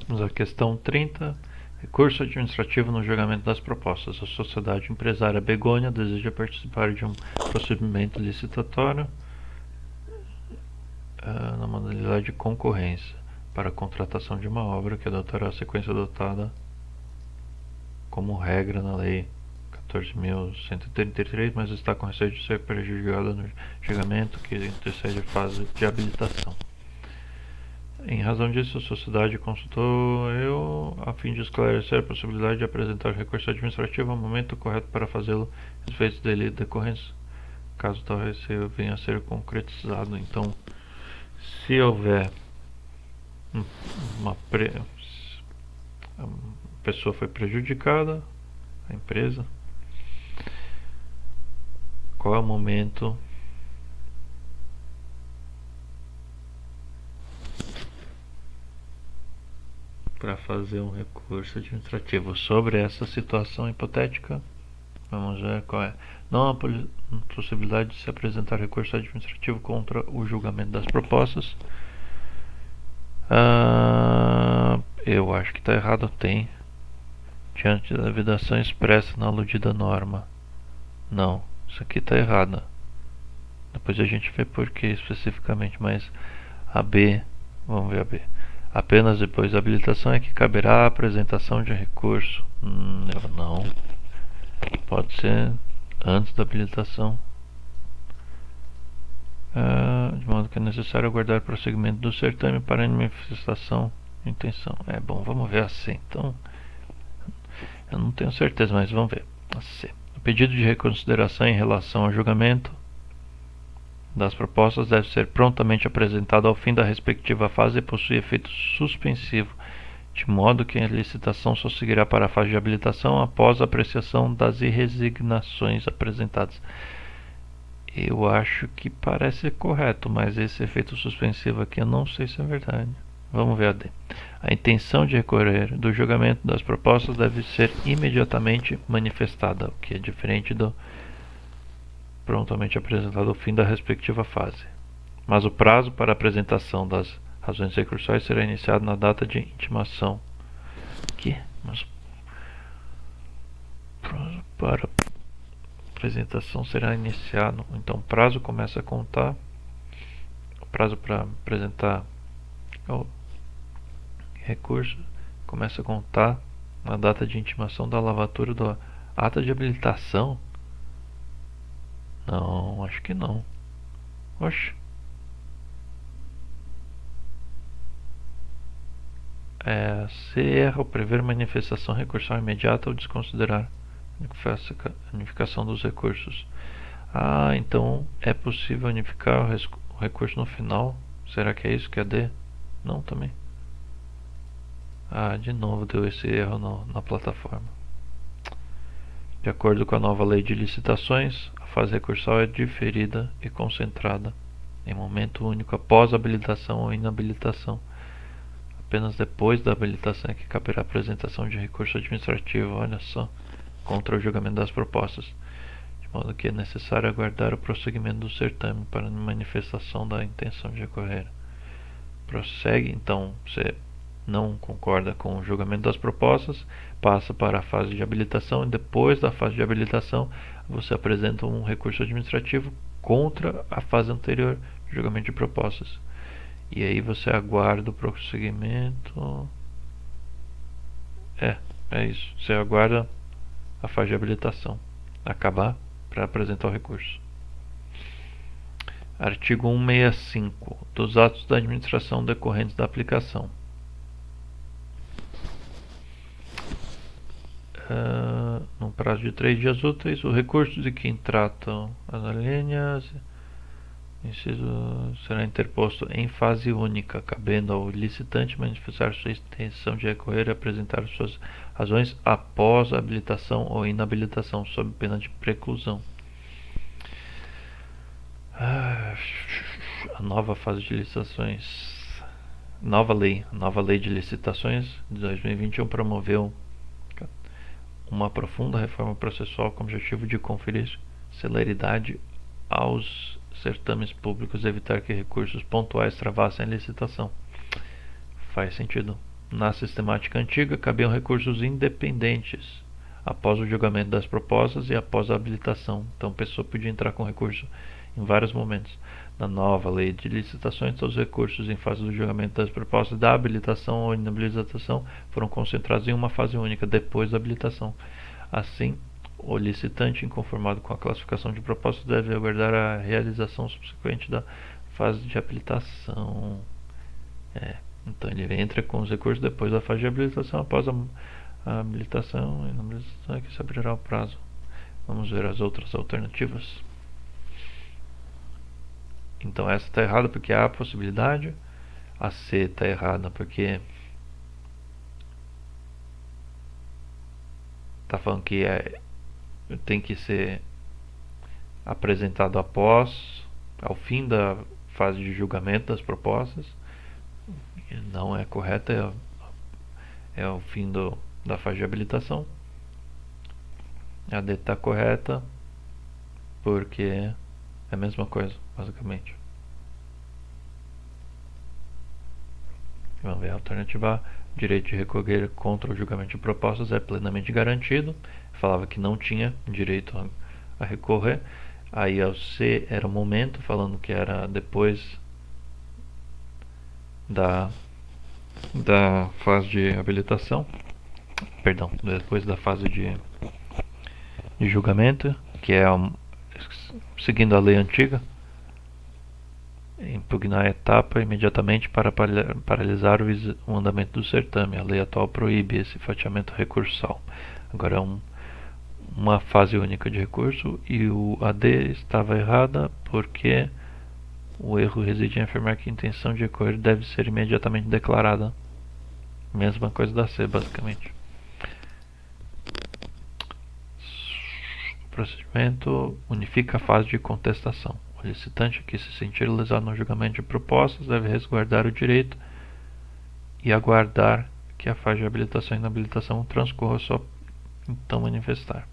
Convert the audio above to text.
Vamos à questão 30. Recurso administrativo no julgamento das propostas. A sociedade empresária Begônia deseja participar de um procedimento licitatório na modalidade de concorrência para a contratação de uma obra que adotará a sequência adotada como regra na Lei 14.133, mas está com receio de ser prejudicada no julgamento que antecede a fase de habilitação. Em razão disso, a sociedade consultou eu a fim de esclarecer a possibilidade de apresentar recurso administrativo ao momento correto para fazê-lo, efeitos dele decorrência, caso tal receio venha a ser concretizado. Então, se houver a pessoa foi prejudicada, a empresa, qual é o momento para fazer um recurso administrativo sobre essa situação hipotética? Vamos ver qual é. Não há possibilidade de se apresentar recurso administrativo contra o julgamento das propostas. Eu acho que está errado. Tem. Diante da vedação expressa na aludida norma. Não, isso aqui está errado. Depois a gente vê por que especificamente, mas a B, vamos ver a B. Apenas depois da habilitação é que caberá a apresentação de recurso. Não. Pode ser antes da habilitação. De modo que é necessário aguardar o prosseguimento do certame para a manifestação de intenção. Bom, vamos ver a C. Então, eu não tenho certeza, mas vamos ver. A C. O pedido de reconsideração em relação ao julgamento das propostas deve ser prontamente apresentado ao fim da respectiva fase e possui efeito suspensivo, de modo que a licitação só seguirá para a fase de habilitação após a apreciação das resignações apresentadas. Eu acho que parece correto, mas esse efeito suspensivo aqui eu não sei se é verdade. Vamos ver a D. A intenção de recorrer do julgamento das propostas deve ser imediatamente manifestada, o que é diferente do prontamente apresentado ao fim da respectiva fase. Mas o prazo para a apresentação das razões recursais será iniciado na data de intimação. Mas prazo para apresentação será iniciado. Então o prazo começa a contar. O prazo para apresentar o recurso começa a contar na data de intimação da lavatura da ata de habilitação. Não, acho que não. Oxe. Se erra ao prever manifestação recursal imediata ou desconsiderar a unificação dos recursos. Então é possível unificar o recurso no final. Será que é isso que é D? Não, também. De novo deu esse erro na plataforma. De acordo com a nova lei de licitações, a fase recursal é diferida e concentrada em momento único após a habilitação ou inabilitação. Apenas depois da habilitação é que caberá a apresentação de recurso administrativo, olha só, contra o julgamento das propostas, de modo que é necessário aguardar o prosseguimento do certame para a manifestação da intenção de recorrer. Prossegue, então, você não concorda com o julgamento das propostas, passa para a fase de habilitação e depois da fase de habilitação você apresenta um recurso administrativo contra a fase anterior, julgamento de propostas. E aí você aguarda o prosseguimento. É isso. Você aguarda a fase de habilitação acabar para apresentar o recurso. Artigo 165. Dos atos da administração decorrentes da aplicação. No prazo de 3 dias úteis, o recurso de quem trata as linhas será interposto em fase única, cabendo ao licitante manifestar sua intenção de recorrer e apresentar suas razões após a habilitação ou inabilitação, sob pena de preclusão. A nova fase de licitações, nova lei de licitações de 2021 promoveu uma profunda reforma processual com o objetivo de conferir celeridade aos certames públicos e evitar que recursos pontuais travassem a licitação. Faz sentido. na sistemática antiga, cabiam recursos independentes após o julgamento das propostas e após a habilitação. Então, a pessoa podia entrar com recurso em vários momentos. Na nova lei de licitações, todos os recursos em fase do julgamento das propostas da habilitação ou inabilitação foram concentrados em uma fase única, depois da habilitação. Assim, o licitante, inconformado com a classificação de propostas, deve aguardar a realização subsequente da fase de habilitação. Então ele entra com os recursos depois da fase de habilitação, após a habilitação e inabilitação é que se abrirá o prazo. Vamos ver as outras alternativas. Então essa está errada porque há a possibilidade. A C está errada porque está falando que tem que ser apresentado ao fim da fase de julgamento das propostas. Não é correta, é o fim da fase de habilitação. A D está correta porque é a mesma coisa, basicamente. Vamos ver a alternativa A. Direito de recorrer contra o julgamento de propostas é plenamente garantido. Falava que não tinha direito a recorrer. Aí o C era o momento, falando que era depois da fase de habilitação, perdão, depois da fase de julgamento, que é seguindo a lei antiga, impugnar a etapa imediatamente para paralisar o andamento do certame. A lei atual proíbe esse fatiamento recursal. Agora é uma fase única de recurso, e o AD estava errada porque o erro reside em afirmar que a intenção de recorrer deve ser imediatamente declarada. Mesma coisa da C, basicamente. O procedimento unifica a fase de contestação. O licitante que se sentir lesado no julgamento de propostas deve resguardar o direito e aguardar que a fase de habilitação e inabilitação transcorra, só então manifestar.